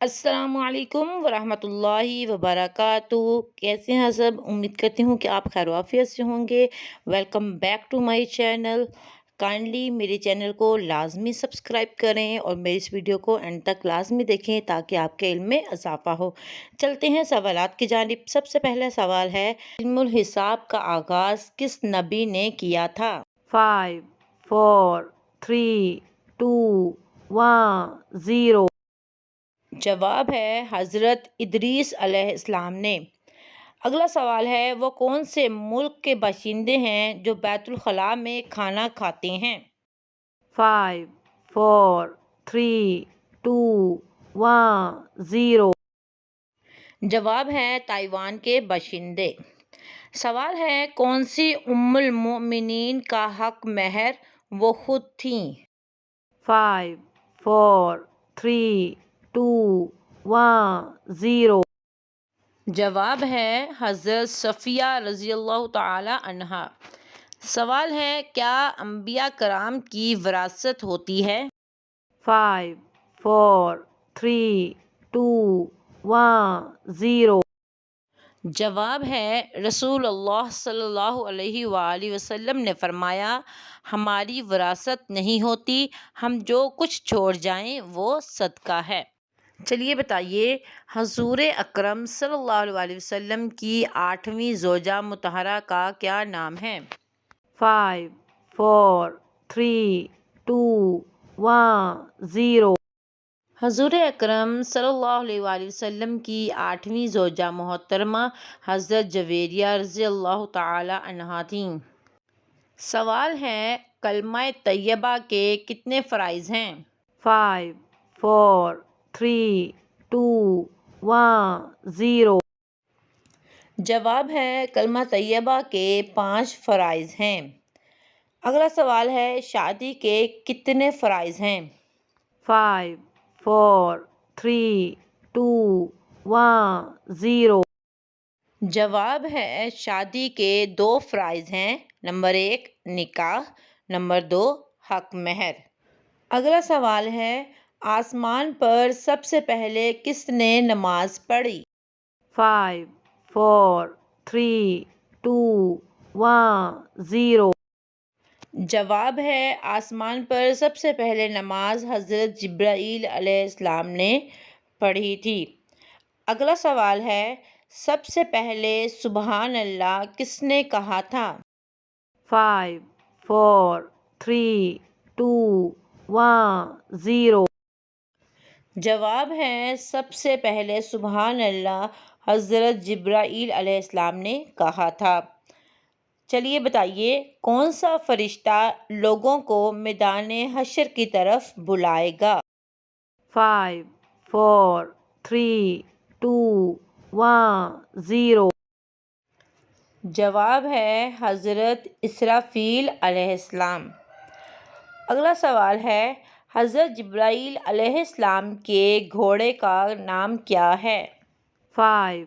السلام علیکم ورحمۃ اللہ وبرکاتہ۔ کیسے ہیں سب؟ امید کرتی ہوں کہ آپ خیر و عافیت سے ہوں گے۔ Welcome back to my channel. Kindly میرے چینل کو لازمی سبسکرائب کریں اور میری اس ویڈیو کو اینڈ تک لازمی دیکھیں تاکہ آپ کے علم میں اضافہ ہو۔ چلتے ہیں سوالات کی جانب۔ سب سے پہلا سوال ہے، علم الحساب کا آغاز کس نبی نے کیا تھا؟ 5 4 3 2 1 0۔ جواب ہے حضرت ادریس علیہ السلام نے۔ اگلا سوال ہے، وہ کون سے ملک کے باشندے ہیں جو بیت الخلاء میں کھانا کھاتے ہیں؟ 5 4 3 2 1 0۔ جواب ہے تائیوان کے باشندے۔ سوال ہے، کون سی ام المؤمنین کا حق مہر وہ خود تھیں؟ 5 4 3 2 1 0۔ جواب ہے حضرت صفیہ رضی اللہ تعالی عنہا۔ سوال ہے، کیا انبیاء کرام کی وراثت ہوتی ہے؟ 5 4 3 2 1 0۔ جواب ہے رسول اللہ صلی اللہ علیہ وآلہ وسلم نے فرمایا، ہماری وراثت نہیں ہوتی، ہم جو کچھ چھوڑ جائیں وہ صدقہ ہے۔ چلیے بتائیے، حضور اکرم صلی اللہ علیہ وسلم کی 8ویں زوجہ مطہرہ کا کیا نام ہے؟ 5 4 3 2 1 0۔ حضور اکرم صلی اللہ علیہ وآلہ وسلم کی 8ویں زوجہ محترمہ حضرت جویریہ رضی اللہ تعالی عنہا تھیں۔ سوال ہے، کلمہ طیبہ کے کتنے فرائض ہیں؟ 5 4 3 2 1 0۔ جواب ہے کلمہ طیبہ کے 5 فرائض ہیں۔ اگلا سوال ہے، شادی کے کتنے فرائض ہیں؟ 5 4 3 2 1 0۔ جواب ہے شادی کے 2 فرائض ہیں۔ نمبر 1 نکاح، نمبر 2 حق مہر۔ اگلا سوال ہے، آسمان پر سب سے پہلے کس نے نماز پڑھی؟ 5 4 3 2 1 0۔ جواب ہے آسمان پر سب سے پہلے نماز حضرت جبرائیل علیہ السلام نے پڑھی تھی۔ اگلا سوال ہے، سب سے پہلے سبحان اللہ کس نے کہا تھا؟ 5 4 3 2 1 0۔ جواب ہے سب سے پہلے سبحان اللہ حضرت جبرائیل علیہ السلام نے کہا تھا۔ چلیے بتائیے، کون سا فرشتہ لوگوں کو میدان حشر کی طرف بلائے گا؟ 5 4 3 2 1 0۔ جواب ہے حضرت اسرافیل علیہ السلام۔ اگلا سوال ہے، حضرت جبرائیل علیہ السلام کے گھوڑے کا نام کیا ہے؟ 5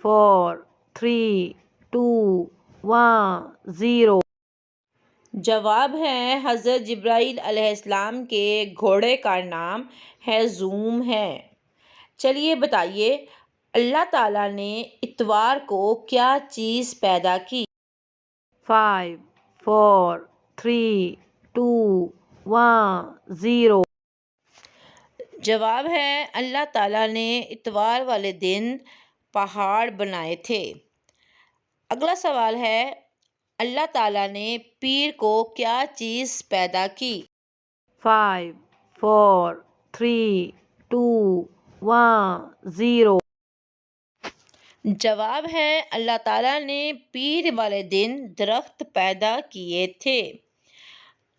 4 3 2 1 0۔ جواب ہے حضرت جبرائیل علیہ السلام کے گھوڑے کا نام ہیزوم ہے۔ چلیے بتائیے، اللہ تعالیٰ نے اتوار کو کیا چیز پیدا کی؟ 5 4 3 2 1 0۔ جواب ہے اللہ تعالیٰ نے اتوار والے دن پہاڑ بنائے تھے۔ اگلا سوال ہے، اللہ تعالیٰ نے پیر کو کیا چیز پیدا کی؟ 5 4 3 2 1 0۔ جواب ہے اللہ تعالیٰ نے پیر والے دن درخت پیدا کیے تھے۔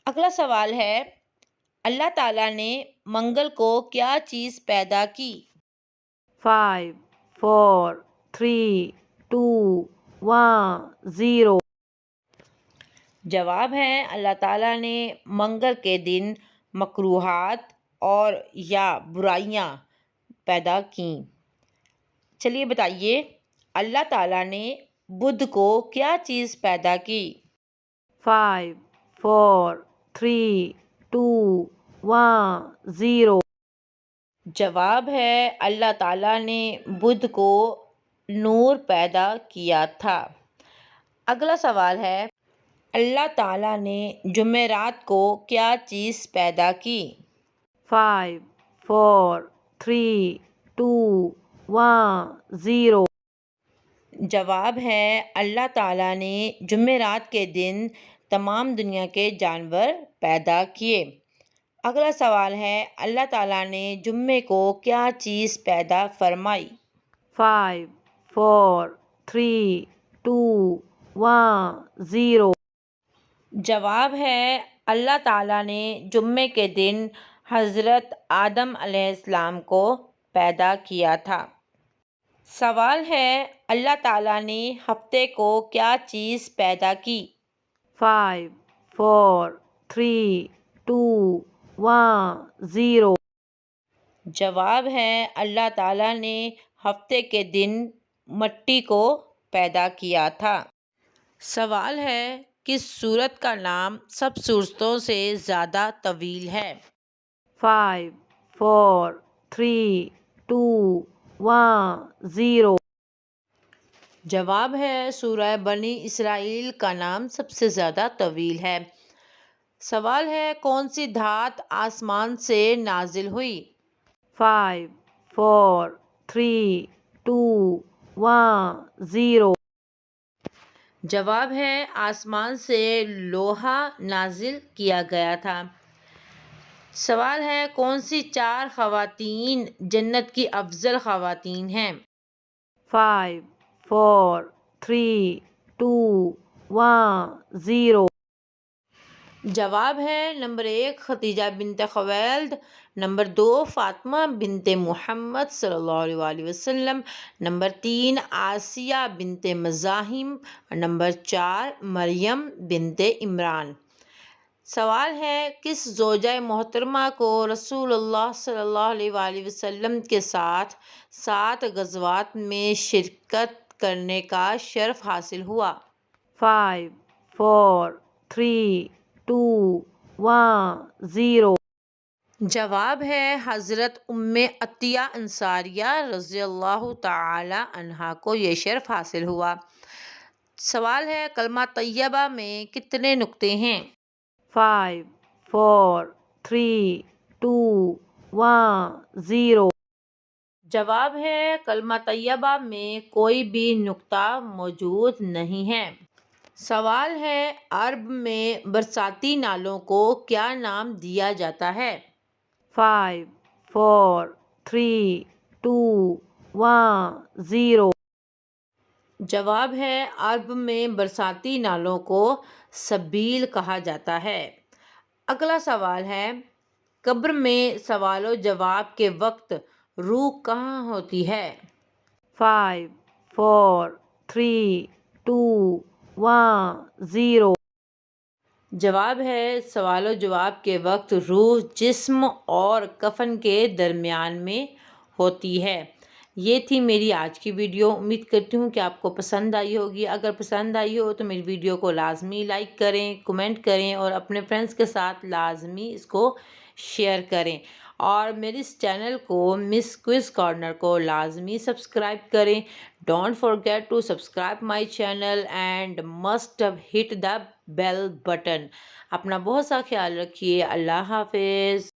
اگلا سوال ہے، اللہ تعالیٰ نے منگل کو کیا چیز پیدا کی؟ 5 4 3 2 1 0۔ جواب ہے اللہ تعالیٰ نے منگل کے دن مکروہات اور یا برائیاں پیدا کیں۔ چلیے بتائیے، اللہ تعالیٰ نے بدھ کو کیا چیز پیدا کی؟ 5 4 3 2 1 0۔ جواب ہے اللہ تعالیٰ نے بدھ کو نور پیدا کیا تھا۔ اگلا سوال ہے اللہ تعالیٰ نے جمعرات کو کیا چیز پیدا کی؟ 5 4 3 2 1 0۔ جواب ہے اللہ تعالیٰ نے جمعرات کے دن تمام دنیا کے جانور پیدا کیے۔ اگلا سوال ہے اللہ تعالیٰ نے جمعے کو کیا چیز پیدا فرمائی؟ 5 4 3 2 1 0۔ جواب ہے اللہ تعالیٰ نے جمعے کے دن حضرت آدم علیہ السلام کو پیدا کیا تھا۔ سوال ہے اللہ تعالیٰ نے ہفتے کو کیا چیز پیدا کی؟ 5 4 3 2 1 0۔ جواب ہے اللہ تعالیٰ نے ہفتے کے دن مٹی کو پیدا کیا تھا۔ سوال ہے کس سورت کا نام سب سورتوں سے زیادہ طویل ہے؟ 5 4 3 2 1 0۔ جواب ہے سورہ بنی اسرائیل کا نام سب سے زیادہ طویل ہے۔ سوال ہے کون سی دھات آسمان سے نازل ہوئی؟ 5 4 3 2 1 0۔ جواب ہے آسمان سے لوہا نازل کیا گیا تھا۔ سوال ہے کون سی 4 خواتین جنت کی افضل خواتین ہیں؟ 5 4 3 2 1 0۔ جواب ہے نمبر 1 خدیجہ بنت خویلد، نمبر 2 فاطمہ بنت محمد صلی اللہ علیہ وسلم، نمبر 3 آسیہ بنت مزاحم، نمبر 4 مریم بنت عمران۔ سوال ہے کس زوجہ محترمہ کو رسول اللہ صلی اللہ علیہ وسلم کے ساتھ 7 غزوات میں شرکت کرنے کا شرف حاصل ہوا؟ 5 4 3 2 1 0۔ جواب ہے حضرت ام عطیہ انصاریہ رضی اللہ تعالی عنہا کو یہ شرف حاصل ہوا۔ سوال ہے کلمہ طیبہ میں کتنے نقطے ہیں؟ 5 4 3 2 1 0۔ جواب ہے کلمہ طیبہ میں کوئی بھی نقطہ موجود نہیں ہے۔ سوال ہے عرب میں برساتی نالوں کو کیا نام دیا جاتا ہے؟ 5 4 3 2 1 0۔ جواب ہے عرب میں برساتی نالوں کو سبیل کہا جاتا ہے۔ اگلا سوال ہے قبر میں سوال و جواب کے وقت روح کہاں ہوتی ہے؟ 5 4 3 2 1 0۔ جواب ہے سوال و جواب کے وقت روح جسم اور کفن کے درمیان میں ہوتی ہے۔ یہ تھی میری آج کی ویڈیو، امید کرتی ہوں کہ آپ کو پسند آئی ہوگی۔ اگر پسند آئی ہو تو میری ویڈیو کو لازمی لائک کریں، کمنٹ کریں اور اپنے فرینڈز کے ساتھ لازمی اس کو شیئر کریں، اور میری اس چینل کو مس کوئز کارنر کو لازمی سبسکرائب کریں۔ Don't forget to subscribe my channel and must hit the bell button. اپنا بہت سا خیال رکھیے۔ اللہ حافظ۔